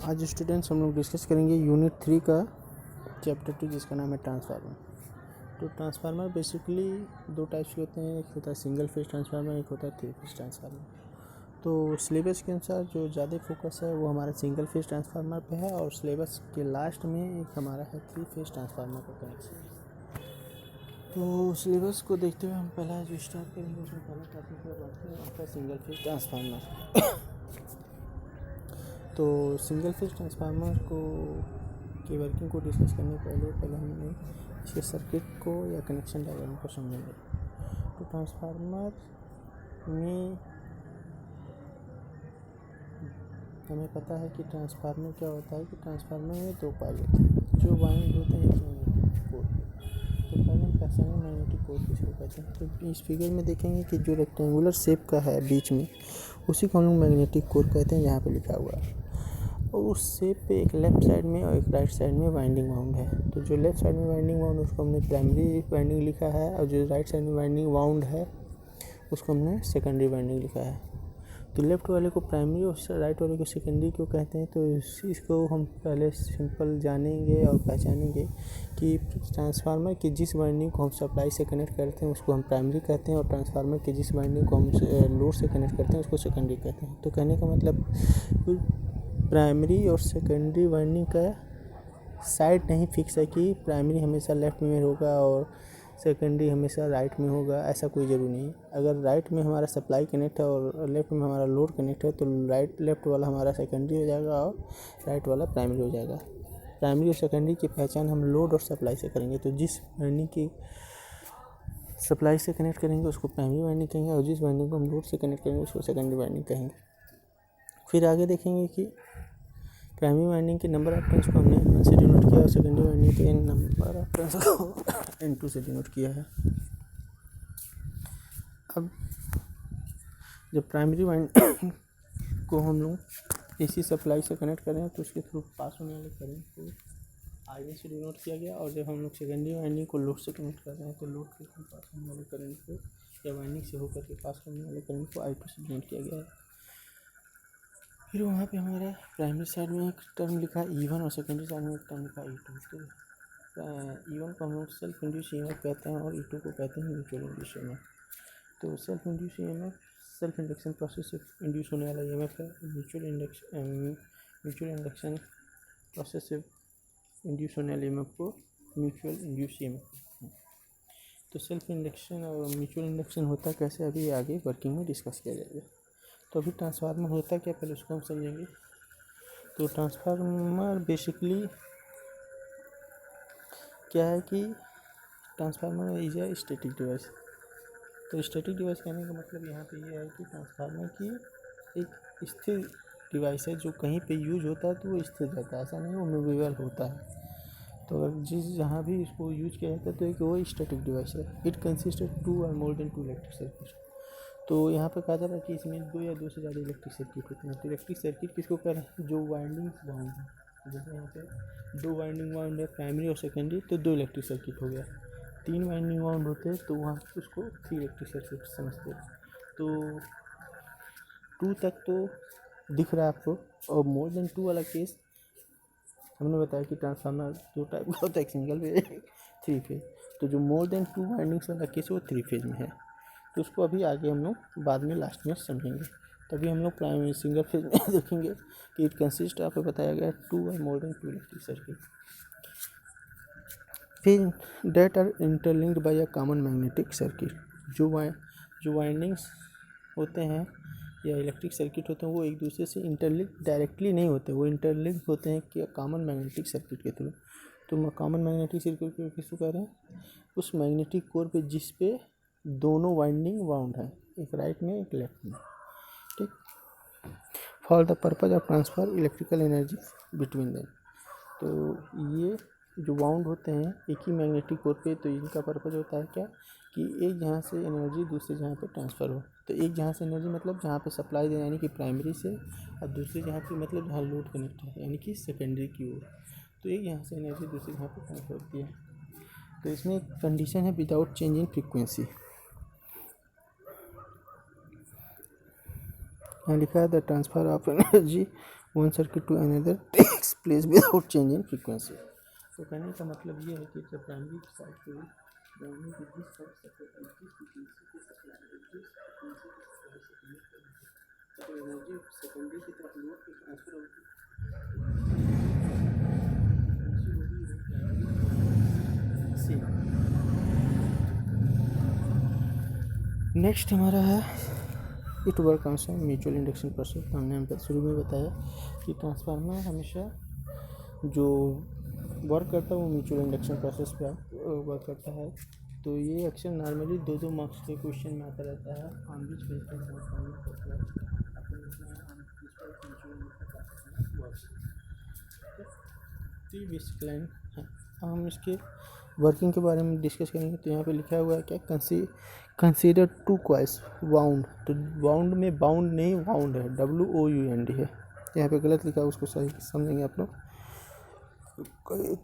आज स्टूडेंट्स हम लोग डिस्कस करेंगे यूनिट 3 का चैप्टर 2 जिसका नाम है ट्रांसफार्मर। तो ट्रांसफार्मर बेसिकली दो टाइप्स के होते हैं, एक होता है सिंगल फेज ट्रांसफार्मर, एक होता है 3 फेज ट्रांसफार्मर। तो सिलेबस के अनुसार जो ज़्यादा फोकस है वो हमारा सिंगल फेज ट्रांसफार्मर पे है और सिलेबस के लास्ट में एक हमारा है 3 फेज ट्रांसफार्मर का कनेक्शन। तो सिलेबस को देखते हुए हम पहला जो स्टार्ट करेंगे उसमें पहला टॉपिक है आपका सिंगल फेज ट्रांसफार्मर। तो सिंगल फेज ट्रांसफार्मर की वर्किंग को डिस्कस करने पहले हमने इसके सर्किट को या कनेक्शन डायग्राम को समझेंगे। तो ट्रांसफार्मर में हमें पता है कि ट्रांसफार्मर क्या होता है कि ट्रांसफार्मर में दो पार्ट होते हैं जो वाइंड होते हैं मैग्नेटिक कोर। तो पहले हम पहचानेंगे मैग्नेटिक कोर किसको कहते हैं। तो इस फिगर में देखेंगे कि जो रेक्टेंगुलर शेप का है बीच में उसी को हम लोग मैग्नेटिक कोर कहते हैं, यहाँ पे लिखा हुआ है। और उस शेप पे एक लेफ़्ट साइड में और एक राइट साइड में वाइंडिंग वाउंड है। तो जो लेफ़्ट साइड में वाइंडिंग वाउंड उसको हमने प्राइमरी वाइंडिंग लिखा है और जो राइट साइड में वाइंडिंग वाउंड है उसको हमने सेकेंडरी वाइंडिंग लिखा है। तो लेफ़्ट वाले को प्राइमरी और राइट वाले को सेकेंडरी क्यों कहते हैं, तो इसको हम पहले सिंपल जानेंगे और पहचानेंगे कि ट्रांसफार्मर की जिस वाइंडिंग को हम सप्लाई से कनेक्ट करते हैं उसको हम प्राइमरी कहते हैं और ट्रांसफार्मर की जिस वाइंडिंग को हम लोड से कनेक्ट करते हैं उसको सेकेंडरी कहते हैं। तो कहने का मतलब प्राइमरी और सेकेंडरी वाइंडिंग का साइड नहीं फिक्स है कि प्राइमरी हमेशा लेफ़्ट में होगा और सेकेंडरी हमेशा राइट में होगा, ऐसा कोई ज़रूरी नहीं है। अगर राइट में हमारा सप्लाई कनेक्ट है और लेफ़्ट में हमारा लोड कनेक्ट है तो लेफ़्ट वाला हमारा सेकेंडरी हो जाएगा और राइट वाला प्राइमरी हो जाएगा। प्राइमरी और सेकेंडरी की पहचान हम लोड और सप्लाई से करेंगे। तो जिस वाइंडिंग की सप्लाई से कनेक्ट करेंगे उसको प्राइमरी वाइंडिंग कहेंगे और जिस वाइंडिंग को हम लोड से कनेक्ट करेंगे उसको सेकेंडरी वाइंडिंग कहेंगे। फिर आगे देखेंगे कि प्राइमरी वाइंडिंग के नंबर ऑफ टर्न्स को हमने N1 से डिनोट किया और सेकेंडरी वाइंडिंग के नंबर ऑफ टर्न्स को N2 से डिनोट किया है। अब जब प्राइमरी वाइंडिंग को हम लोग AC सप्लाई से कनेक्ट करें तो उसके थ्रू पास होने वाले करंट को IA से डिनोट किया गया और जब हम लोग सेकेंडरी वाइंडिंग को लोड से कनेक्ट कर रहे हैं तो लोड के थ्रू पास होने वाले करंट को या वाइंडिंग से होकर के पास होने वाले करंट को I2 से डिनोट किया गया है। फिर वहाँ पे हमारा प्राइमरी साइड में एक टर्म लिखा है E1 और सेकेंडरी साइड में एक टर्म लिखा है E2। तो E1 को हम लोग सेल्फ इंड्यूस EMF कहते हैं और E2 को कहते हैं म्यूचुअल इंड्यूस EMF। तो self induce EMF self induction process से इंड्यूस होने वाला EMF है। म्यूचुअल इंडक्शन प्रोसेस से इंड्यूस होने वाले EMF को म्यूचुअल इंड्यूस EMF। तो सेल्फ इंडक्शन और म्यूचुअल इंडक्शन होता कैसे अभी आगे वर्किंग में डिस्कस किया जाएगा। तो अभी ट्रांसफार्मर होता क्या पहले उसको हम समझेंगे। तो ट्रांसफार्मर बेसिकली क्या है कि transformer is a static device. तो स्टैटिक डिवाइस कहने का मतलब यहाँ पे ये है कि ट्रांसफार्मर की एक स्थिर डिवाइस है जो कहीं पे यूज होता है तो वो स्थिर रहता है, ऐसा नहीं वो मूवेबल होता है। तो अगर जहाँ भी इसको यूज किया जाता है तो एक वो स्टैटिक डिवाइस है। इट कंसिस्ट ऑफ 2 और मोर देन 2 इलेक्ट्रिक सर्किट। तो यहाँ पे कहा जा रहा है कि इसमें 2 या 2 से ज़्यादा इलेक्ट्रिक सर्किट होते हैं। तो इलेक्ट्रिक सर्किट किसको कह रहे हैं, जो वाइंडिंग वाउंड है। जैसे यहाँ पे 2 वाइंडिंग वाउंड है प्राइमरी और सेकेंडरी तो 2 इलेक्ट्रिक सर्किट हो गया। 3 वाइंडिंग वाउंड होते हैं तो वहाँ उसको 3 इलेक्ट्रिक सर्किट समझते हैं। तो 2 तक तो दिख रहा है आपको। और मोर देन 2 वाला केस हमने बताया कि ट्रांसफार्मर 2 टाइप का होता है, एक सिंगल फेज एक 3 फेज। तो जो मोर देन 2 वाइंडिंग्स वाला केस वो 3 फेज में है। तो उसको अभी आगे हम लोग बाद में लास्ट में समझेंगे। तभी हम लोग प्राइमरी सिंगल फेज में देखेंगे कि इट कंसिस्ट ऑफ बताया गया 2 और मोर देन 2 इलेक्ट्रिक सर्किट। फिर that are interlinked by a common magnetic circuit. जो वाइंडिंग्स होते हैं या इलेक्ट्रिक सर्किट होते हैं वो एक दूसरे से इंटरलिंक डायरेक्टली नहीं होते, वो इंटरलिंक होते हैं कि कॉमन मैग्नेटिक सर्किट के थ्रू। तो कॉमन मैग्नेटिक सर्किट किसको कह रहे हैं, उस मैग्नेटिक कोर पे जिस पे दोनों वाइंडिंग वाउंड है, एक राइट में एक लेफ्ट में। ठीक, for the purpose of transfer electrical energy between them. तो ये जो वाउंड होते हैं एक ही मैग्नेटिक कोर पे, तो इनका पर्पज होता है क्या कि एक जहाँ से एनर्जी दूसरे जहाँ पे ट्रांसफ़र हो। तो एक जहाँ से एनर्जी मतलब जहाँ पे सप्लाई देना यानी कि प्राइमरी से, और दूसरी जहाँ पे मतलब जहाँ लोड कनेक्ट है यानी कि सेकेंडरी की ओर। तो एक यहाँ से एनर्जी दूसरी जहाँ पे ट्रांसफ़र होती है। तो इसमें एक कंडीशन है विदाउट चेंजिंग फ्रीक्वेंसी। यहाँ लिखा है the transfer of energy one circuit to another takes place without change in frequency. तो कहने का मतलब ये है कि जब प्राइमरी साइड को प्राइमरी की जिस फ्रीक्वेंसी के सप्लाई जिस फ्रीक्वेंसी के सप्लाई से कनेक्ट करेंगे तो एनर्जी सेकेंडरी की तरफ लोड की ट्रांसफर होगी, नेक्स्ट हमारा है it work on mutual induction process. हमने शुरू में बताया कि ट्रांसफार्मर हमेशा जो वर्क करता है वो म्यूचुअल इंडक्शन प्रोसेस पे वर्क करता है। तो ये अक्सर नॉर्मली 2 मार्क्स के क्वेश्चन में आता रहता है। ऑन विच बेस पर ट्रांसफार्मर तो ये बेसिक लाइन है। अब हम इसके वर्किंग के बारे में डिस्कस करेंगे। तो यहाँ पे लिखा हुआ है क्या, कंसीडर 2 कॉइल्स वाउंड। तो वाउंड में बाउंड नहीं वाउंड है, WOUND है। यहाँ पे गलत लिखा है, उसको सही समझेंगे आप लोग।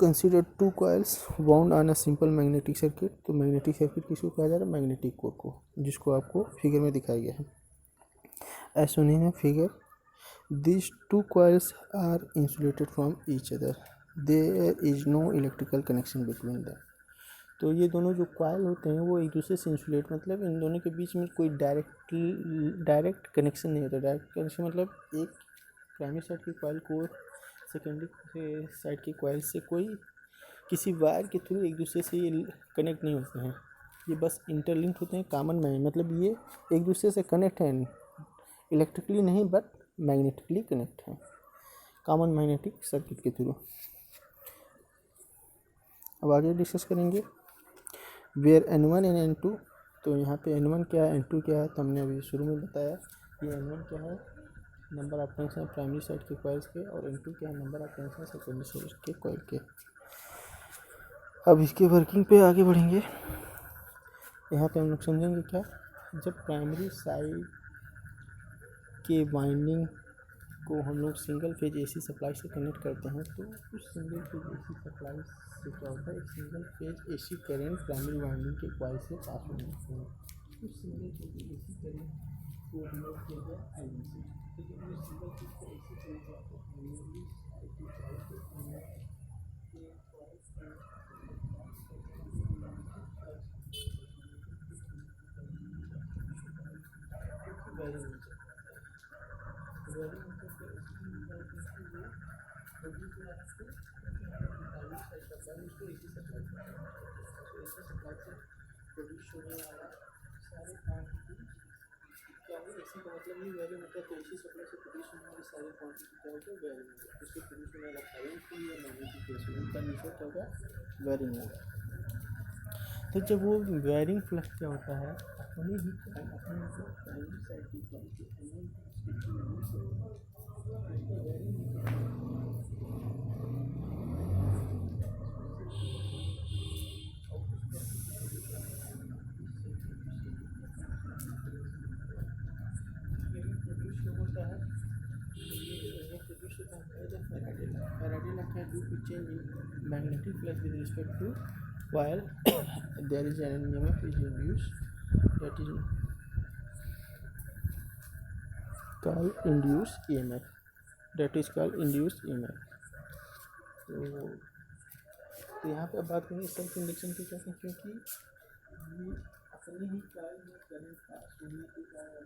Consider 2 coils wound on a simple magnetic circuit. तो मैग्नेटिक सर्किट किसको कहा जा रहा है, मैग्नेटिक कोर को, जिसको आपको फिगर में दिखाया गया है। As shown in figure these 2 coils are insulated from each other, there is no electrical connection between them। तो ये दोनों जो कॉइल होते हैं वो एक दूसरे से इंसुलेट, मतलब इन दोनों के बीच में कोई डायरेक्ट कनेक्शन नहीं होता। डायरेक्ट कनेक्शन मतलब एक प्राइमरी साइड की कॉइल को सेकेंडरी साइड की कॉइल से कोई किसी वायर के थ्रू एक दूसरे से ये कनेक्ट नहीं होते हैं, ये बस इंटरलिंक्ड होते हैं कॉमन मैग्नेट, मतलब ये एक दूसरे से कनेक्ट हैं, इलेक्ट्रिकली नहीं बट मैग्नेटिकली कनेक्ट है कॉमन मैग्नेटिक सर्किट के थ्रू। अब आगे डिस्कस करेंगे वेयर N1 एंड N2। तो यहाँ पे N1 क्या है, N2 क्या है, तो हमने अभी शुरू में बताया। ये N1 क्या है, नंबर ऑफ टर्न्स है प्राइमरी साइड के कॉइल्स के, और N2 क्या है, नंबर ऑफ टर्न्स है सेकेंडरी साइड के कॉइल के। अब इसके वर्किंग पे आगे बढ़ेंगे। यहाँ पे हम लोग समझेंगे क्या, जब प्राइमरी साइड के वाइंडिंग को हम लोग सिंगल फेज AC सप्लाई से कनेक्ट करते हैं, तो उस सिंगल फेज AC सप्लाई से क्या होता है, एक single phase AC current primary winding के कॉइल से पास हो जाते हैं। उस सिंगल फेज AC करंट को हम लोग किया गया IC से, तो जब ये सिंगल फेज का AC करंट आपको प्राइमरी साइड की कॉइल से प्रोड्यूस होने वाला सारे क्वांटिटी क्या है, इसी का मतलब ये वैल्यू मतलब तो इसी सप्लाई से प्रोड्यूस होने वाली सारी क्वांटिटी क्या होगा, वैल्यू होगा। उससे प्रोड्यूस होने वाला करंट भी या मैग्नेटिक फील्ड उनका नेचर क्या होगा, वेरिंग होगा। तो जब वो वेरिंग फ्लक्स क्या होता है, अपने ही प्राइमरी साइड की quantity Faraday law due to change in magnetic flux with respect to coil there is an EMF is induced, that is called induced EMF, that is called induced EMF। तो यहाँ पे अब बात करेंगे self induction की क्या, क्योंकि ये अपने ही कॉइल में करंट पास होने के कारण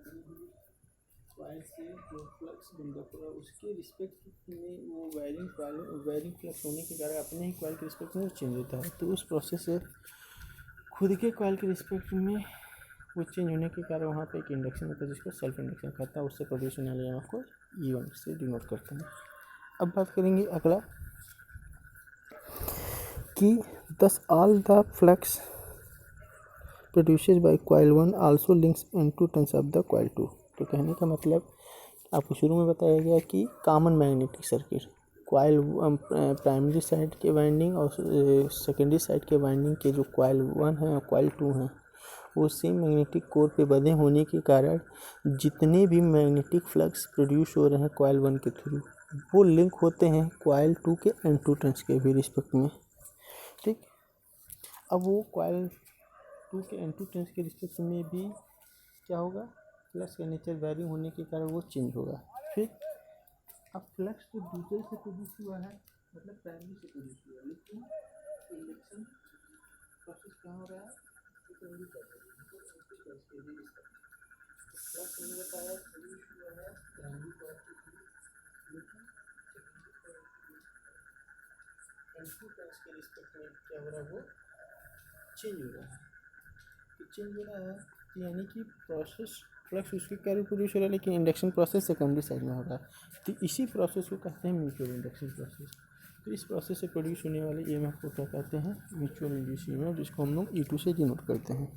कॉइल से जो फ्लक्स बिल्डअप होगा उसके रिस्पेक्ट में वो वायरिंग फ्लक्स होने के कारण अपने ही कॉइल के रिस्पेक्ट में वो चेंज होता है। तो उस प्रोसेस से खुद के कॉइल के रिस्पेक्ट में वो चेंज होने के कारण वहाँ पे एक इंडक्शन होता है जिसको सेल्फ इंडक्शन कहता है। उससे प्रोड्यूस होने वाले EMF को E1 से डिनोट करते हैं। अब बात करेंगे अगला कि thus all the flux produced by coil 1 also links N2 turns of the coil 2। तो कहने का मतलब आपको शुरू में बताया गया कि common magnetic circuit coil primary side के वाइंडिंग और सेकेंडरी साइड के वाइंडिंग के जो कॉइल 1 है और कॉइल 2 हैं वो सेम मैग्नेटिक कोर पे बंधे होने के कारण जितने भी मैग्नेटिक फ्लक्स प्रोड्यूस हो रहे हैं कॉइल 1 के थ्रू वो लिंक होते हैं कॉइल 2 के N2 टर्न्स के भी रिस्पेक्ट में। ठीक, अब वो कॉइल 2 के N2 टर्न्स के रिस्पेक्ट में भी क्या होगा, फ्लक्स का नेचर वेरिंग होने के कारण वो चेंज होगा। फिर अब फ्लक्स तो दूसरे से प्रोड्यूस हुआ है, मतलब प्राइमरी से प्रोड्यूस हुआ है, लेकिन इंडक्शन प्रोसेस क्या हो रहा है, सेकेंडरी कर रही है, मतलब फ्लक्स मैंने बताया प्रोड्यूस हुआ है प्राइमरी कॉइल के थ्रू, लेकिन एम्पलीफायर्स के रिस्पेक्ट में क्या हो रहा है, वो चेंज हो रहा है। तो चेंज हो रहा है यानी कि प्रोसेस फ्लक्स उसके कारण प्रोड्यूस हो रहा है, लेकिन इंडक्शन प्रोसेस सेकेंडरी साइड में हो रहा है। तो इसी प्रोसेस को कहते हैं म्यूचुअल इंडक्शन प्रोसेस। तो इस प्रोसेस से प्रोड्यूस होने वाले ईएमएफ को क्या कहते हैं, म्यूचुअल इंड्यूस ईएमएफ, जिसको हम लोग E2 से डिनोट करते हैं।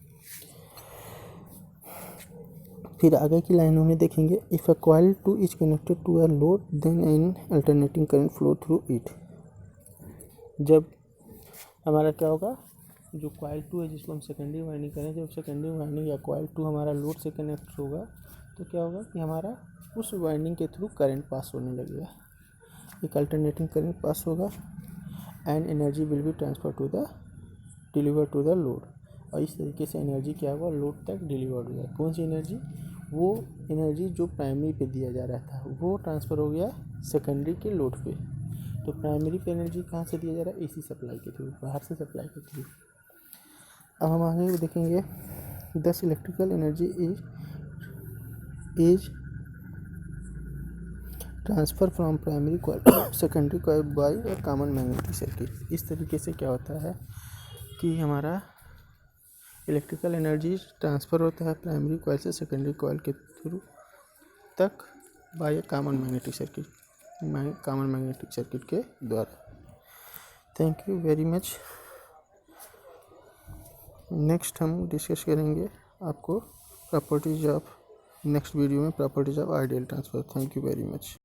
फिर आगे की लाइनों में देखेंगे, if a coil 2 is connected to a load then an alternating current flow through it. जब हमारा क्या होगा, जो कॉइल 2 है जिसको हम सेकेंडरी वाइंडिंग करें, जब सेकेंडरी वाइंडिंग या कॉइल 2 हमारा लोड से कनेक्ट होगा तो क्या होगा कि हमारा उस वाइंडिंग के थ्रू करंट पास होने लगेगा, एक अल्टरनेटिंग करंट पास होगा and energy will be transfer to the deliver to the load. और इस तरीके से एनर्जी क्या होगा, लोड तक डिलीवर्ड हो जाएगा। कौन सी एनर्जी, वो एनर्जी जो प्राइमरी पे दिया जा रहा था वो ट्रांसफ़र हो गया सेकेंडरी के लोड पे। तो प्राइमरी पे एनर्जी कहाँ से दिया जा रहा है, एसी सप्लाई के थ्रू, बाहर से सप्लाई के थ्रू। अब हम आगे देखेंगे, thus electrical energy is transferred from primary coil secondary coil by a common magnetic circuit. इस तरीके से क्या होता है कि हमारा इलेक्ट्रिकल एनर्जी ट्रांसफ़र होता है प्राइमरी कॉइल से सेकेंडरी कॉइल के थ्रू तक by a common magnetic circuit के द्वारा। Thank you very much. Next हम डिस्कस करेंगे आपको प्रॉपर्टीज ऑफ, नेक्स्ट वीडियो में properties of ideal transfer. Thank you very much.